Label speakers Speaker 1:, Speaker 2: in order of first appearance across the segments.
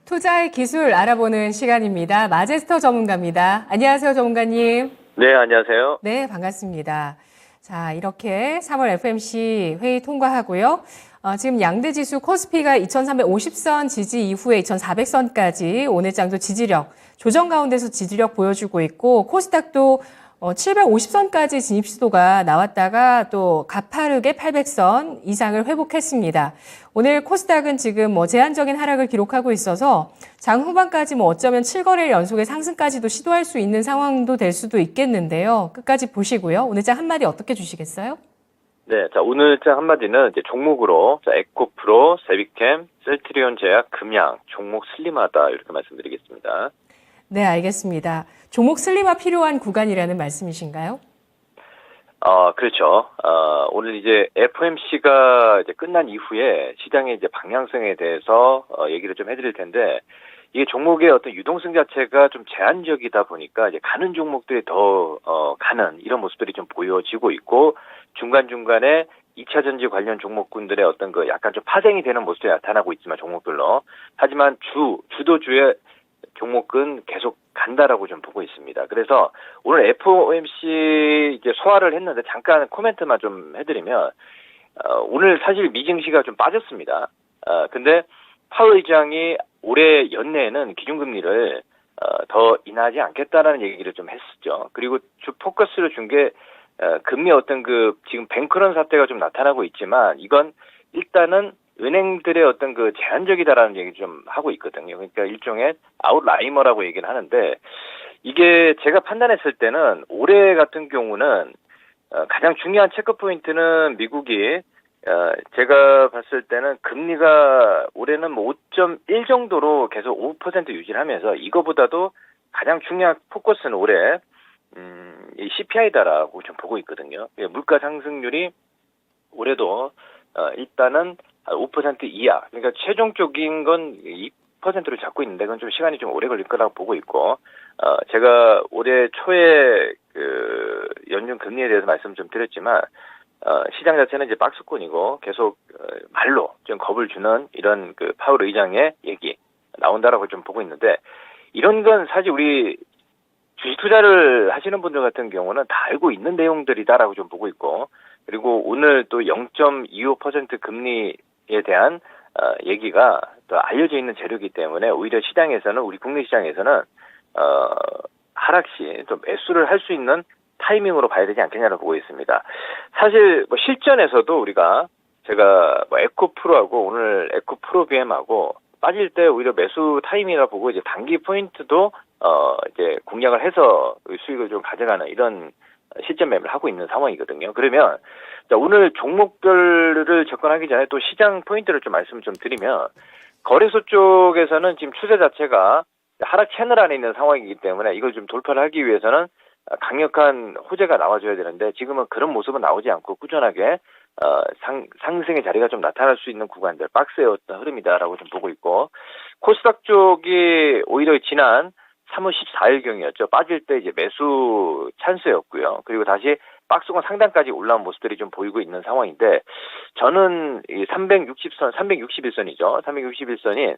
Speaker 1: 투자의 기술 알아보는 시간입니다. 마제스터 전문가입니다. 안녕하세요, 전문가님.
Speaker 2: 네, 안녕하세요.
Speaker 1: 네, 반갑습니다. 자, 이렇게 3월 FMC 회의 통과하고요. 지금 양대지수 코스피가 2350선 지지 이후에 2400선까지 오늘 장도 지지력, 조정 가운데서 지지력 보여주고 있고, 코스닥도 750선까지 진입 시도가 나왔다가 또 가파르게 800선 이상을 회복했습니다. 오늘 코스닥은 지금 제한적인 하락을 기록하고 있어서 장 후반까지 어쩌면 7거래일 연속의 상승까지도 시도할 수 있는 상황도 될 수도 있겠는데요. 끝까지 보시고요. 오늘 장 한마디 어떻게 주시겠어요?
Speaker 2: 네, 자, 오늘 장 한마디는 이제 종목으로, 자, 에코프로, 세비캠, 셀트리온 제약, 금양, 종목 슬림하다, 이렇게 말씀드리겠습니다.
Speaker 1: 네, 알겠습니다. 종목 슬림화 필요한 구간이라는 말씀이신가요?
Speaker 2: 그렇죠. 오늘 이제 FOMC가 이제 끝난 이후에 시장의 이제 방향성에 대해서 얘기를 좀 해드릴 텐데, 이게 종목의 어떤 유동성 자체가 좀 제한적이다 보니까 이제 가는 종목들이 더 가는 이런 모습들이 좀 보여지고 있고, 중간중간에 2차 전지 관련 종목군들의 어떤 그 약간 좀 파생이 되는 모습이 나타나고 있지만 종목별로, 하지만 주도주의 종목은 계속 간다라고 좀 보고 있습니다. 그래서 오늘 FOMC 이제 소화를 했는데 잠깐 코멘트만 좀 해드리면, 오늘 사실 미증시가 좀 빠졌습니다. 근데 파월 의장이 올해 연내에는 기준금리를 더 인하하지 않겠다라는 얘기를 좀 했었죠. 그리고 주 포커스를 준 게 금리 어떤 그 지금 뱅크런 사태가 좀 나타나고 있지만, 이건 일단은 은행들의 어떤 그 제한적이다라는 얘기 좀 하고 있거든요. 그러니까 일종의 아웃라이머라고 얘기를 하는데, 이게 제가 판단했을 때는 올해 같은 경우는 가장 중요한 체크 포인트는 미국이 제가 봤을 때는 금리가 올해는 5.1 정도로 계속 5% 유지를 하면서, 이거보다도 가장 중요한 포커스는 올해 이 CPI다라고 좀 보고 있거든요. 물가 상승률이 올해도 일단은 5% 이하, 그러니까 최종적인 건 2%를 잡고 있는데, 그건 좀 시간이 좀 오래 걸릴 거라고 보고 있고, 제가 올해 초에 그 연준 금리에 대해서 말씀 좀 드렸지만, 시장 자체는 이제 박스권이고 계속 말로 좀 겁을 주는 이런 그 파월 의장의 얘기 나온다라고 좀 보고 있는데, 이런 건 사실 우리 주식 투자를 하시는 분들 같은 경우는 다 알고 있는 내용들이다라고 좀 보고 있고, 그리고 오늘 또 0.25% 금리에 대한 얘기가 또 알려져 있는 재료이기 때문에, 오히려 시장에서는, 우리 국내 시장에서는 하락 시 좀 매수를 할 수 있는 타이밍으로 봐야 되지 않겠냐고 보고 있습니다. 사실 실전에서도 우리가, 제가 에코프로하고 오늘 에코프로 BM하고 빠질 때 오히려 매수 타이밍이라 보고, 이제 단기 포인트도 이제 공략을 해서 수익을 좀 가져가는 이런 실전 매매를 하고 있는 상황이거든요. 그러면 자, 오늘 종목별을 접근하기 전에 또 시장 포인트를 좀 말씀을 좀 드리면, 거래소 쪽에서는 지금 추세 자체가 하락 채널 안에 있는 상황이기 때문에 이걸 좀 돌파를 하기 위해서는 강력한 호재가 나와줘야 되는데, 지금은 그런 모습은 나오지 않고 꾸준하게 상승의 자리가 좀 나타날 수 있는 구간들, 박스의 어떤 흐름이다라고 좀 보고 있고, 코스닥 쪽이 오히려 지난 3월 14일경이었죠. 빠질 때 이제 매수 찬스였고요. 그리고 다시 박스권 상단까지 올라온 모습들이 좀 보이고 있는 상황인데, 저는 이 361선이죠. 361선인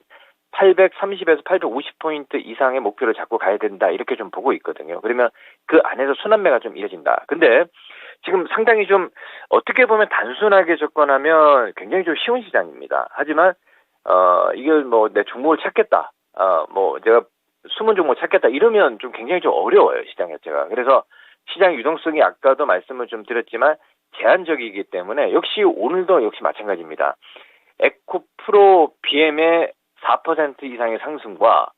Speaker 2: 830에서 850포인트 이상의 목표를 잡고 가야 된다, 이렇게 좀 보고 있거든요. 그러면 그 안에서 순환매가 좀 이어진다. 근데 지금 상당히 좀 어떻게 보면 단순하게 접근하면 굉장히 좀 쉬운 시장입니다. 하지만 이걸 내 종목을 찾겠다, 제가 숨은 종목 찾겠다 이러면 좀 굉장히 좀 어려워요, 시장 자체가. 그래서 시장 유동성이 아까도 말씀을 좀 드렸지만 제한적이기 때문에, 역시 오늘도 역시 마찬가지입니다. 에코프로 BM의 4% 이상의 상승과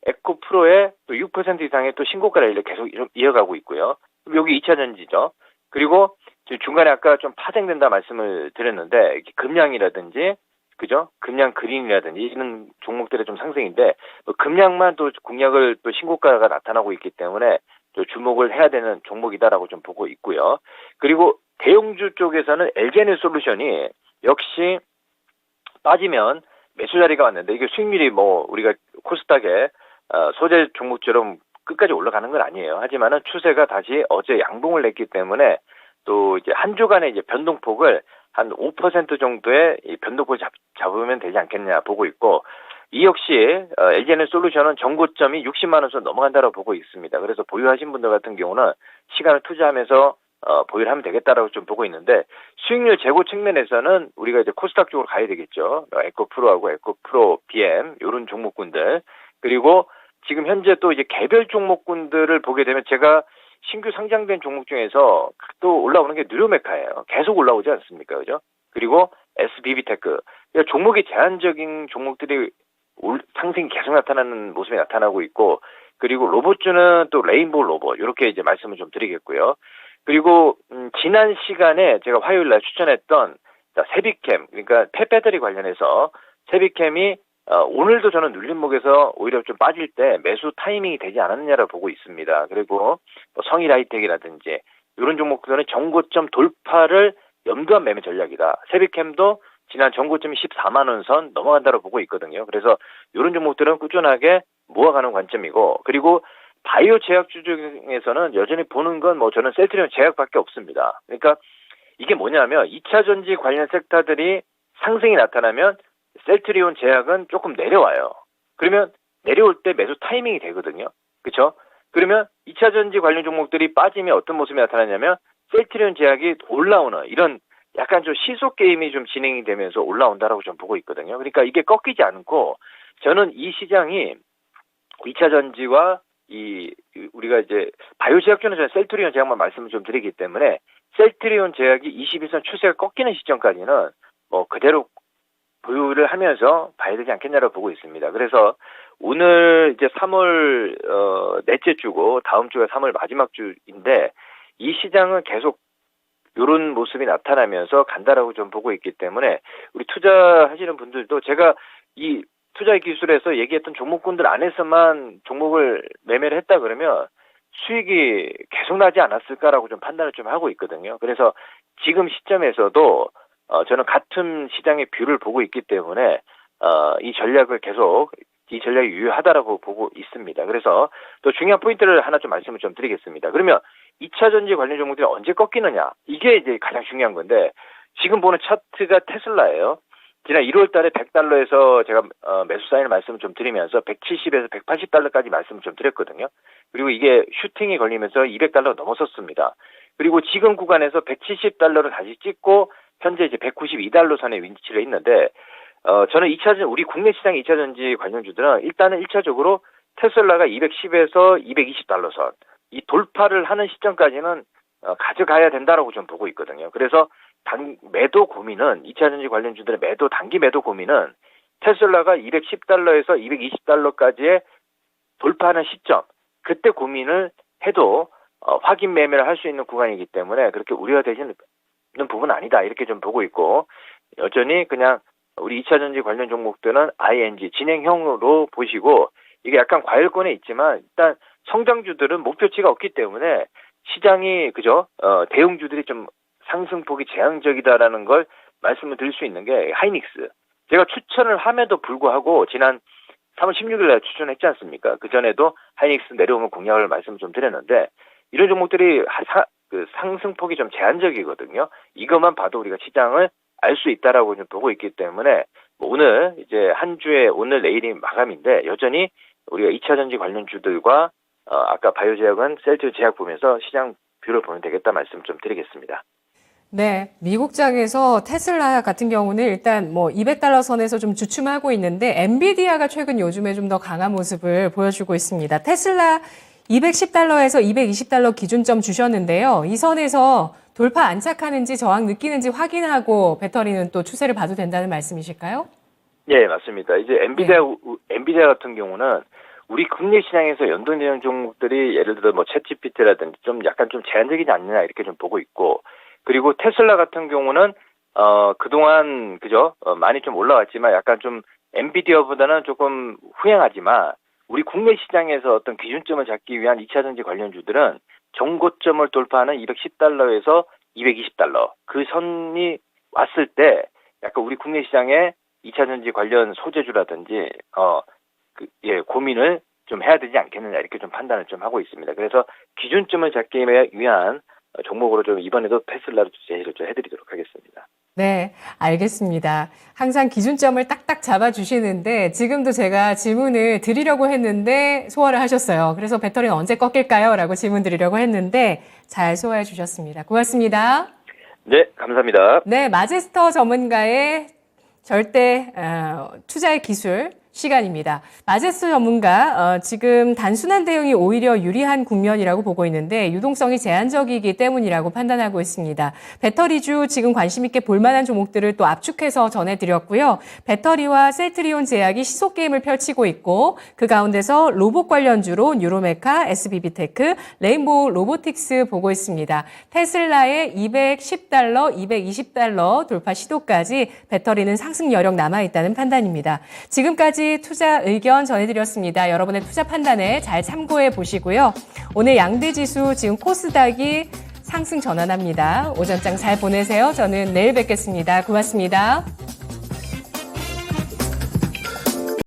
Speaker 2: 에코프로의 또 6% 이상의 또 신고가를 계속 이어가고 있고요. 여기 2차 전지죠. 그리고 중간에 아까 좀 파생된다 말씀을 드렸는데, 금양이라든지, 그죠? 금양 그린이라든지 이런 종목들의 좀 상승인데, 금양만 또 공략을 또 신고가가 나타나고 있기 때문에 또 주목을 해야 되는 종목이다라고 좀 보고 있고요. 그리고 대형주 쪽에서는 LG에너지솔루션이 역시 빠지면 매수 자리가 왔는데, 이게 수익률이 우리가 코스닥에 소재 종목처럼 끝까지 올라가는 건 아니에요. 하지만은 추세가 다시 어제 양봉을 냈기 때문에, 또 이제 한 주간의 이제 변동폭을 한 5% 정도의 이 변동폭을 잡으면 되지 않겠냐 보고 있고, 이 역시 LG에너솔루션은 정고점이 60만 원 선 넘어간다고 보고 있습니다. 그래서 보유하신 분들 같은 경우는 시간을 투자하면서 보유를 하면 되겠다라고 좀 보고 있는데 수익률 제고 측면에서는 우리가 이제 코스닥 쪽으로 가야 되겠죠. 에코프로하고 에코프로 BM 이런 종목군들 그리고 지금 현재 또 이제 개별 종목군들을 보게 되면 제가 신규 상장된 종목 중에서 또 올라오는 게 누료메카예요. 계속 올라오지 않습니까, 그죠? 그리고 SBB테크 그러니까 종목이 제한적인 종목들이 상승이 계속 나타나는 모습이 나타나고 있고 그리고 로봇주는 또 레인보우 로봇 이렇게 이제 말씀을 좀 드리겠고요. 그리고 지난 시간에 제가 화요일 날 추천했던 세비캠 그러니까 폐배터리 관련해서 세비캠이 오늘도 저는 눌림목에서 오히려 좀 빠질 때 매수 타이밍이 되지 않았느냐라고 보고 있습니다. 그리고 뭐 성일하이텍이라든지 이런 종목들은 정고점 돌파를 염두한 매매 전략이다. 세비캠도 지난 정고점이 14만 원 선 넘어간다고 보고 있거든요. 그래서 이런 종목들은 꾸준하게 모아가는 관점이고 그리고 바이오 제약주 중에서는 여전히 보는 건 뭐 저는 셀트리온 제약밖에 없습니다. 그러니까 이게 뭐냐면 2차 전지 관련 섹터들이 상승이 나타나면 셀트리온 제약은 조금 내려와요. 그러면 내려올 때 매수 타이밍이 되거든요. 그렇죠? 그러면 2차 전지 관련 종목들이 빠지면 어떤 모습이 나타나냐면 셀트리온 제약이 올라오는 이런 약간 좀 시속 게임이 좀 진행이 되면서 올라온다라고 좀 보고 있거든요. 그러니까 이게 꺾이지 않고 저는 이 시장이 2차 전지와 우리가 이제 바이오 제약주는 저는 셀트리온 제약만 말씀을 좀 드리기 때문에 셀트리온 제약이 21선 추세가 꺾이는 시점까지는 뭐 그대로 보유를 하면서 봐야 되지 않겠냐라고 보고 있습니다. 그래서 오늘 이제 3월 넷째 주고 다음 주가 3월 마지막 주인데 이 시장은 계속 이런 모습이 나타나면서 간다라고 좀 보고 있기 때문에 우리 투자하시는 분들도 제가 이 투자의 기술에서 얘기했던 종목군들 안에서만 종목을 매매를 했다 그러면 수익이 계속 나지 않았을까라고 좀 판단을 좀 하고 있거든요. 그래서 지금 시점에서도 저는 같은 시장의 뷰를 보고 있기 때문에 이 전략이 유효하다라고 보고 있습니다. 그래서 또 중요한 포인트를 하나 좀 말씀을 좀 드리겠습니다. 그러면 2차 전지 관련 종목들이 언제 꺾이느냐? 이게 이제 가장 중요한 건데 지금 보는 차트가 테슬라예요. 지난 1월 달에 $100에서 제가 매수 사인을 말씀을 좀 드리면서 170에서 180달러까지 말씀을 좀 드렸거든요. 그리고 이게 슈팅이 걸리면서 $200 넘어섰습니다. 그리고 지금 구간에서 170달러를 다시 찍고 현재 이제 192달러 선에 위치를 있는데 저는 우리 국내 시장 2차 전지 관련주들은 일단은 1차적으로 테슬라가 210에서 220달러 선 이 돌파를 하는 시점까지는 가져가야 된다라고 좀 보고 있거든요. 그래서 매도 고민은 2차 전지 관련주들의 단기 매도 고민은 테슬라가 210달러에서 220달러까지의 돌파하는 시점 그때 고민을 해도 확인 매매를 할 수 있는 구간이기 때문에 그렇게 우려가 되시는 부분은 아니다 이렇게 좀 보고 있고 여전히 그냥 우리 2차 전지 관련 종목들은 ING 진행형으로 보시고 이게 약간 과열권에 있지만 일단 성장주들은 목표치가 없기 때문에 시장이 그죠 대형주들이 좀 상승폭이 제한적이다라는 걸 말씀을 드릴 수 있는 게 하이닉스 제가 추천을 함에도 불구하고 지난 3월 16일 날 추천했지 않습니까? 그전에도 하이닉스 내려오면 공략을 말씀을 좀 드렸는데 이런 종목들이 상승폭이 좀 제한적이거든요. 이것만 봐도 우리가 시장을 알 수 있다라고 좀 보고 있기 때문에 오늘 이제 한 주에 오늘 내일이 마감인데 여전히 우리가 2차 전지 관련주들과 아까 바이오 제약은 셀트 제약 보면서 시장 뷰를 보면 되겠다 말씀 좀 드리겠습니다.
Speaker 1: 네, 미국장에서 테슬라 같은 경우는 일단 뭐 $200 선에서 좀 주춤하고 있는데 엔비디아가 최근 요즘에 좀 더 강한 모습을 보여주고 있습니다. 테슬라 $210에서 $220 기준점 주셨는데요. 이 선에서 돌파 안착하는지 저항 느끼는지 확인하고 배터리는 또 추세를 봐도 된다는 말씀이실까요?
Speaker 2: 네, 맞습니다. 이제 엔비디아 같은 경우는 우리 국내 시장에서 연동되는 종목들이 예를 들어 뭐 챗GPT라든지 좀 약간 좀 제한적이지 않느냐 이렇게 좀 보고 있고 그리고 테슬라 같은 경우는 그동안 그죠 많이 좀 올라왔지만 약간 좀 엔비디아보다는 조금 후행하지만 우리 국내 시장에서 어떤 기준점을 잡기 위한 2차 전지 관련주들은 정고점을 돌파하는 $210에서 $220 그 선이 왔을 때 약간 우리 국내 시장에 2차 전지 관련 소재주라든지 고민을 좀 해야 되지 않겠느냐 이렇게 좀 판단을 좀 하고 있습니다. 그래서 기준점을 잡기 위한 종목으로 좀 이번에도 테슬라를 제시를 좀 해드리도록 하겠습니다.
Speaker 1: 네, 알겠습니다. 항상 기준점을 딱딱 잡아주시는데 지금도 제가 질문을 드리려고 했는데 소화를 하셨어요. 그래서 배터리는 언제 꺾일까요? 라고 질문 드리려고 했는데 잘 소화해 주셨습니다. 고맙습니다.
Speaker 2: 네, 감사합니다.
Speaker 1: 네, 마제스터 전문가의 절대 투자의 기술 시간입니다. 마제스터 전문가 지금 단순한 대응이 오히려 유리한 국면이라고 보고 있는데 유동성이 제한적이기 때문이라고 판단하고 있습니다. 배터리주 지금 관심 있게 볼만한 종목들을 또 압축해서 전해드렸고요. 배터리와 셀트리온 제약이 시속 게임을 펼치고 있고 그 가운데서 로봇 관련주로 뉴로메카, SBB테크, 레인보우 로보틱스 보고 있습니다. 테슬라의 $210, $220 돌파 시도까지 배터리는 상승 여력 남아있다는 판단입니다. 지금까지 투자 의견 전해드렸습니다. 여러분의 투자 판단에 잘 참고해 보시고요. 오늘 양대 지수 지금 코스닥이 상승 전환합니다. 오전장 잘 보내세요. 저는 내일 뵙겠습니다. 고맙습니다.